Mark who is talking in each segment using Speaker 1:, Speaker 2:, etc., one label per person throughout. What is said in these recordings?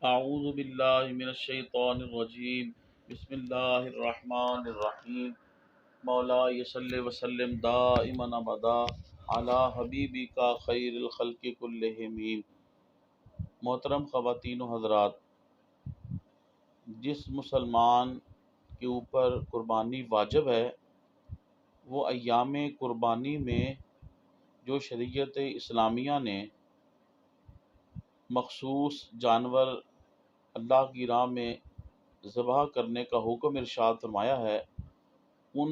Speaker 1: اعوذ باللہ من الشیطان الرجیم، بسم اللہ الرحمن الرحیم۔ مولا صلی وسلم دائما ابدا علی حبیبی کا خیر الخلق کلہم۔ محترم خواتین و حضرات، جس مسلمان کے اوپر قربانی واجب ہے وہ ایام قربانی میں جو شریعت اسلامیہ نے مخصوص جانور اللہ کی راہ میں ذبح کرنے کا حکم ارشاد فرمایا ہے، ان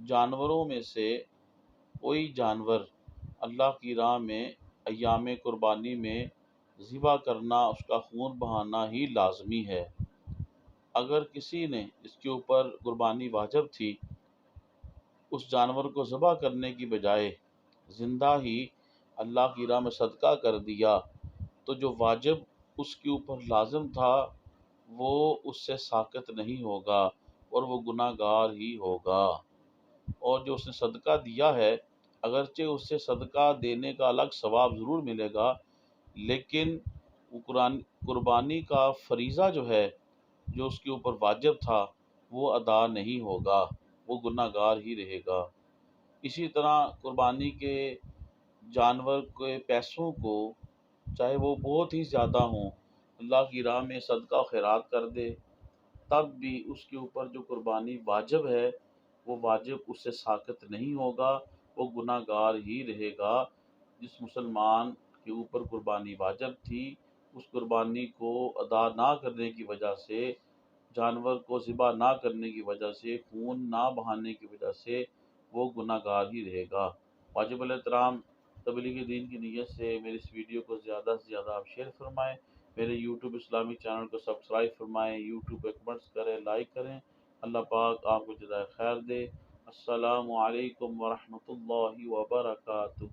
Speaker 1: جانوروں میں سے کوئی جانور اللہ کی راہ میں ایام قربانی میں ذبح کرنا، اس کا خون بہانا ہی لازمی ہے۔ اگر کسی نے اس کے اوپر قربانی واجب تھی، اس جانور کو ذبح کرنے کی بجائے زندہ ہی اللہ کی راہ میں صدقہ کر دیا تو جو واجب اس کے اوپر لازم تھا وہ اس سے ساقط نہیں ہوگا اور وہ گناہ گار ہی ہوگا۔ اور جو اس نے صدقہ دیا ہے، اگرچہ اس سے صدقہ دینے کا الگ ثواب ضرور ملے گا، لیکن وہ قربانی کا فریضہ جو ہے، جو اس کے اوپر واجب تھا، وہ ادا نہیں ہوگا، وہ گناہ گار ہی رہے گا۔ اسی طرح قربانی کے جانور کے پیسوں کو، چاہے وہ بہت ہی زیادہ ہوں، اللہ کی راہ میں صدقہ و خیرات کر دے، تب بھی اس کے اوپر جو قربانی واجب ہے وہ واجب اس سے ساقط نہیں ہوگا، وہ گناہ گار ہی رہے گا۔ جس مسلمان کے اوپر قربانی واجب تھی، اس قربانی کو ادا نہ کرنے کی وجہ سے، جانور کو ذبح نہ کرنے کی وجہ سے، خون نہ بہانے کی وجہ سے، وہ گناہ گار ہی رہے گا۔ واجب الاحترام تبلیغ دین کی نیت سے میری اس ویڈیو کو زیادہ سے زیادہ آپ شیئر فرمائیں، میرے یوٹیوب اسلامی چینل کو سبسکرائب فرمائیں، یوٹیوب پہ کمنٹس کریں، لائک کریں۔ اللہ پاک آپ کو جزائے خیر دے۔ السلام علیکم ورحمۃ اللہ وبرکاتہ۔